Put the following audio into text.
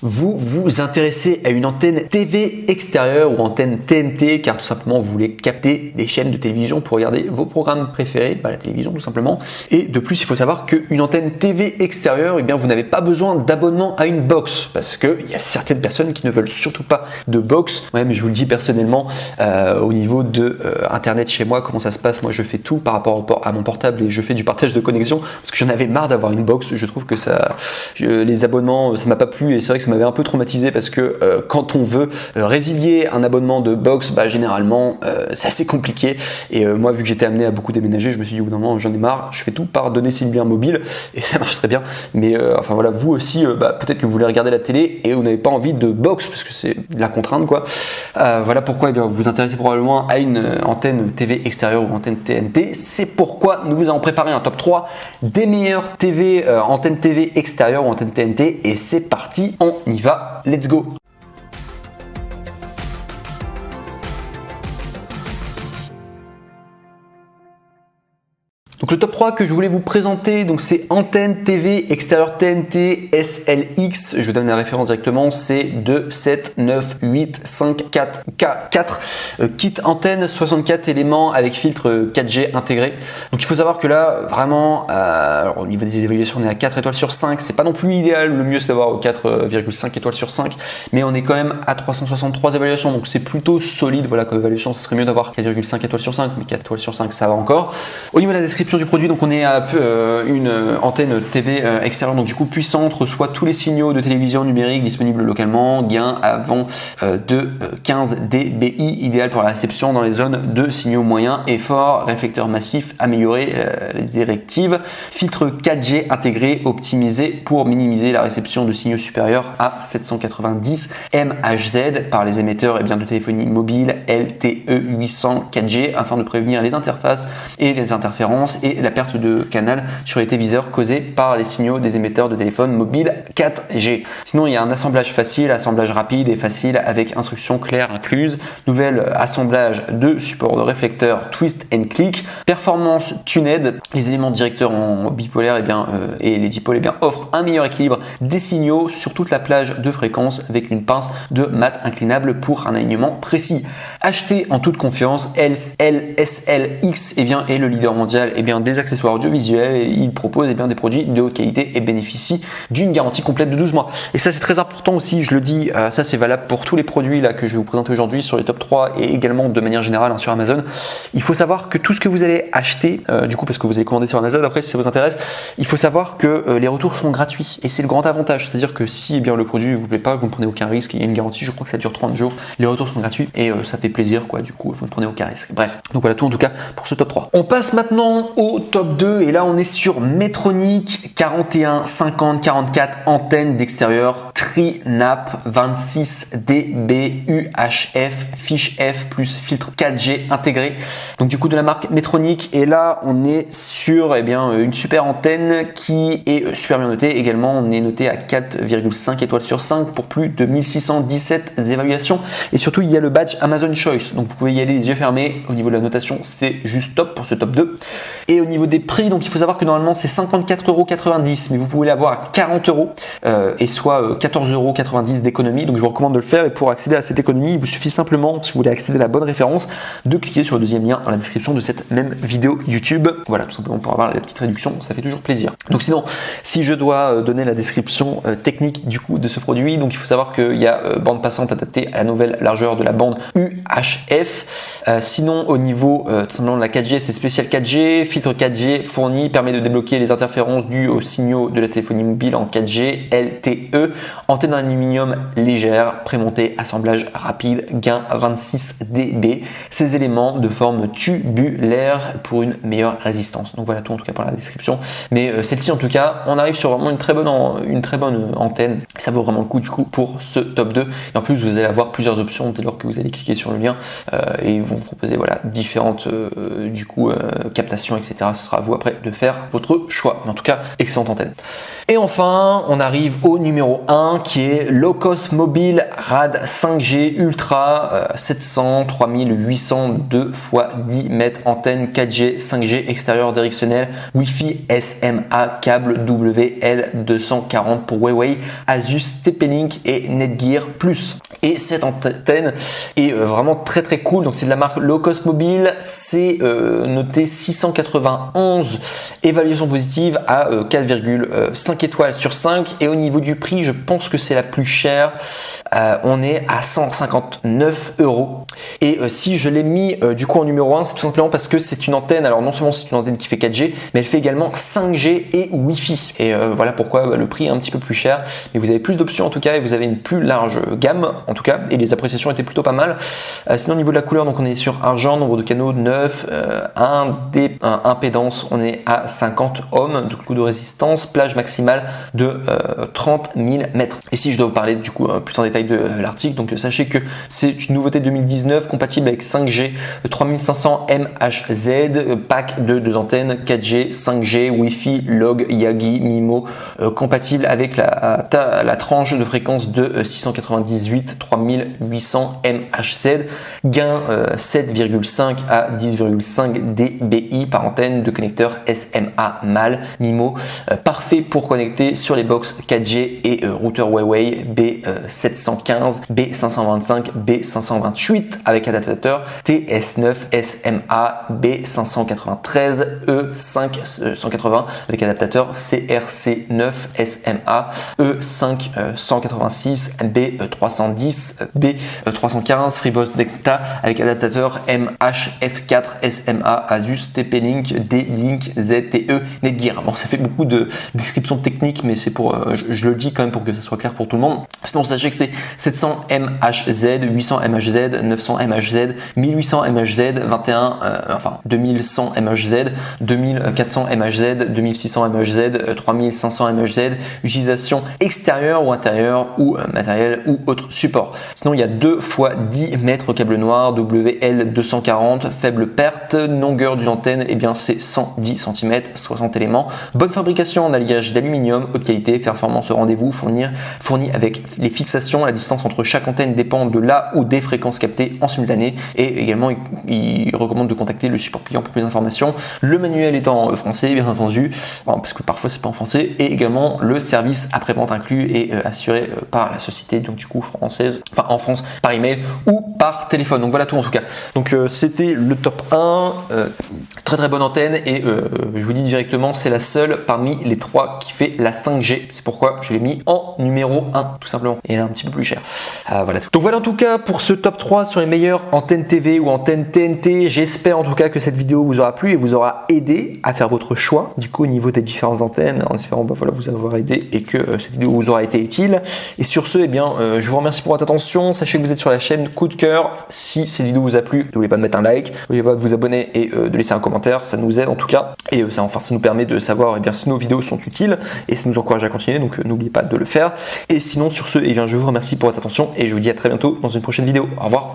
Vous vous intéressez à une antenne TV extérieure ou antenne TNT car tout simplement vous voulez capter des chaînes de télévision pour regarder vos programmes préférés, la télévision tout simplement. Et de plus, il faut savoir qu'une antenne TV extérieure, eh bien, vous n'avez pas besoin d'abonnement à une box parce qu'il y a certaines personnes qui ne veulent surtout pas de box. Ouais, mais je vous le dis personnellement, au niveau de Internet chez moi, comment ça se passe? Moi, je fais tout par rapport à mon portable et je fais du partage de connexion parce que j'en avais marre d'avoir une box. Je trouve que les abonnements, ça m'a pas plu et c'est vrai que ça m'avait un peu traumatisé parce que quand on veut résilier un abonnement de box, généralement c'est assez compliqué et moi vu que j'étais amené à beaucoup déménager, je me suis dit au bout d'un moment j'en ai marre, je fais tout par donner ses liens mobiles et ça marche très bien, mais enfin voilà, vous aussi peut-être que vous voulez regarder la télé et vous n'avez pas envie de box parce que c'est de la contrainte quoi. Voilà pourquoi vous vous intéressez probablement à une antenne TV extérieure ou antenne TNT. C'est pourquoi nous vous avons préparé un top 3 des meilleures TV, antennes TV extérieures ou antennes TNT et c'est parti, on y va, let's go. Donc le top 3 que je voulais vous présenter, donc c'est antenne TV extérieure TNT SLX, je vous donne la référence directement, c'est 27985K4 kit antenne 64 éléments avec filtre 4G intégré. Donc il faut savoir que là vraiment alors, au niveau des évaluations on est à 4 étoiles sur 5, c'est pas non plus idéal, le mieux c'est d'avoir 4,5 étoiles sur 5, mais on est quand même à 363 évaluations, donc c'est plutôt solide. Voilà, comme évaluation ce serait mieux d'avoir 4,5 étoiles sur 5, mais 4 étoiles sur 5 ça va encore. Au niveau de la description du produit, donc on est à une antenne TV extérieure, donc du coup puissante, reçoit tous les signaux de télévision numérique disponibles localement, gain avant de 15 dBi, idéal pour la réception dans les zones de signaux moyens et forts, réflecteur massif amélioré, les directives, filtre 4G intégré optimisé pour minimiser la réception de signaux supérieurs à 790 MHz par les émetteurs de téléphonie mobile LTE 800 4G afin de prévenir les interfaces et les interférences et la perte de canal sur les téléviseurs causée par les signaux des émetteurs de téléphone mobile 4G. Sinon, il y a un assemblage facile, assemblage rapide et facile avec instructions claires incluses. Nouvel assemblage de support de réflecteur twist and click. Performance tuned. Les éléments directeurs en bipolaire et les dipôles offrent un meilleur équilibre des signaux sur toute la plage de fréquences avec une pince de mat inclinable pour un alignement précis. Acheté en toute confiance, SLX est le leader mondial des accessoires audiovisuels et il propose des produits de haute qualité et bénéficie d'une garantie complète de 12 mois. Et ça c'est très important aussi, je le dis, ça c'est valable pour tous les produits là que je vais vous présenter aujourd'hui sur les top 3 et également de manière générale sur Amazon. Il faut savoir que tout ce que vous allez acheter, du coup parce que vous allez commander sur Amazon, après si ça vous intéresse, il faut savoir que les retours sont gratuits et c'est le grand avantage, c'est-à-dire que si le produit ne vous plaît pas, vous ne prenez aucun risque, il y a une garantie, je crois que ça dure 30 jours, les retours sont gratuits et ça fait plaisir quoi, du coup vous ne prenez aucun risque. Bref, donc voilà tout en tout cas pour ce top 3. On passe maintenant au top 2 et là on est sur Metronic 41 50 44 antenne d'extérieur tri-nap 26 dB UHF fiche F plus filtre 4G intégré, donc du coup de la marque Metronic. Et là on est sur une super antenne qui est super bien notée également, on est noté à 4,5 étoiles sur 5 pour plus de 1617 évaluations et surtout il y a le badge Amazon Choice, donc vous pouvez y aller les yeux fermés. Au niveau de la notation c'est juste top pour ce top 2. Et au niveau des prix, donc il faut savoir que normalement c'est 54,90 €, mais vous pouvez l'avoir à 40 € et soit 14,90 € d'économie. Donc je vous recommande de le faire et pour accéder à cette économie, il vous suffit simplement, si vous voulez accéder à la bonne référence, de cliquer sur le deuxième lien dans la description de cette même vidéo YouTube. Voilà, tout simplement pour avoir la petite réduction, ça fait toujours plaisir. Donc sinon, si je dois donner la description technique du coup de ce produit, donc il faut savoir qu'il y a bande passante adaptée à la nouvelle largeur de la bande UHF. Sinon au niveau tout simplement de la 4G, c'est spécial 4G, filtre 4G fourni, permet de débloquer les interférences dues aux signaux de la téléphonie mobile en 4G, LTE, antenne en aluminium légère, prémontée, assemblage rapide, gain 26 dB. Ces éléments de forme tubulaire pour une meilleure résistance. Donc voilà tout en tout cas pour la description. Mais celle-ci en tout cas, on arrive sur vraiment une très bonne antenne. Ça vaut vraiment le coup du coup pour ce top 2. Et en plus vous allez avoir plusieurs options dès lors que vous allez cliquer sur le lien et ils vont vous proposer différentes captations, etc. Ce sera à vous après de faire votre choix. Mais en tout cas, excellente antenne. Et enfin, on arrive au numéro 1 qui est Low Cost Mobile Rad 5G Ultra 700 3800 2 x 10 mètres, antenne 4G 5G extérieur directionnel, Wi-Fi SMA, câble WL240 pour Huawei, Asus, TP-Link et Netgear Plus. Et cette antenne est vraiment très très cool. Donc c'est de la marque Low Cost Mobile, c'est noté 691 évaluation positive à 4,5 étoiles sur 5. Et au niveau du prix, je pense que c'est la plus chère. On est à 159 €. Et si je l'ai mis du coup en numéro 1, c'est tout simplement parce que c'est une antenne. Alors non seulement c'est une antenne qui fait 4G, mais elle fait également 5G et Wi-Fi. Et voilà pourquoi le prix est un petit peu plus cher. Mais vous avez plus d'options en tout cas et vous avez une plus large gamme en tout cas. Et les appréciations étaient plutôt pas mal. Sinon au niveau de la couleur, donc on est sur argent, nombre de canaux 9, impédance, on est à 50 ohms de coup de résistance, plage maximale de 30 000 mètres. Et si je dois vous parler du coup plus en détail de l'article, donc sachez que c'est une nouveauté 2019 compatible avec 5G 3500 MHz, pack de 2 antennes 4G, 5G, Wi-Fi, Log, Yagi, MIMO, compatible avec la tranche de fréquence de 698 3800 MHz, gain 7,5 à 10,5 dBi par antenne de connecteur SMA mâle MIMO, parfait pour connecter sur les box 4G et routeur Huawei B715, B525, B528 avec adaptateur TS9 SMA B593 E5 avec adaptateur CRC9 SMA E5 186 B310 B315 FreeBuds Decta avec adaptateur MHF4 SMA Asus TP-Link D-Link ZTE Netgear. Bon, ça fait beaucoup de descriptions techniques, mais c'est pour, je le dis quand même pour que ça soit clair pour tout le monde. Sinon, sachez que c'est 700 MHz, 800 MHz, 900 MHz, 1800 MHz, 2100 MHz, 2400 MHz, 2600 MHz, 3500 MHz, utilisation extérieure ou intérieure ou matériel ou autre support. Sinon, il y a 2 x 10 mètres câble noir WL240, faible perte, longueur d'une antenne, et bien c'est 110 cm, 60 éléments. Bonne fabrication en alliage d'aluminium, haute qualité, performance au rendez-vous, fourni avec les fixations. La distance entre chaque antenne dépend de la ou des fréquences captées en simultané. Et également, il recommande de contacter le support client pour plus d'informations. Le manuel est en français, bien entendu, parce que parfois c'est pas en français. Et également, le service après-vente inclus est assuré par la société, donc du coup française, enfin en France, par email ou par téléphone. Donc voilà tout en tout cas. Donc c'était le top 1. Très très bonne antenne et je vous dis directement, c'est la seule parmi les 3 qui fait la 5G. C'est pourquoi je l'ai mis en numéro 1 tout simplement. Et elle est un petit peu plus cher. Voilà tout. Donc voilà en tout cas pour ce top 3 sur les meilleures antennes TV ou antennes TNT. J'espère en tout cas que cette vidéo vous aura plu et vous aura aidé à faire votre choix du coup au niveau des différentes antennes, en espérant voilà, vous avoir aidé et que cette vidéo vous aura été utile. Et sur ce, eh bien, je vous remercie pour votre attention. Sachez que vous êtes sur la chaîne Coup de Cœur. Si cette vidéo vous a plu, n'oubliez pas de mettre un like, n'oubliez pas de vous abonner et de laisser un commentaire, ça nous aide en tout cas. Et ça nous permet de savoir eh bien, si nos vidéos sont utiles et ça nous encourage à continuer, donc n'oubliez pas de le faire. Et sinon sur ce, eh bien, je vous remercie pour votre attention et je vous dis à très bientôt dans une prochaine vidéo. Au revoir.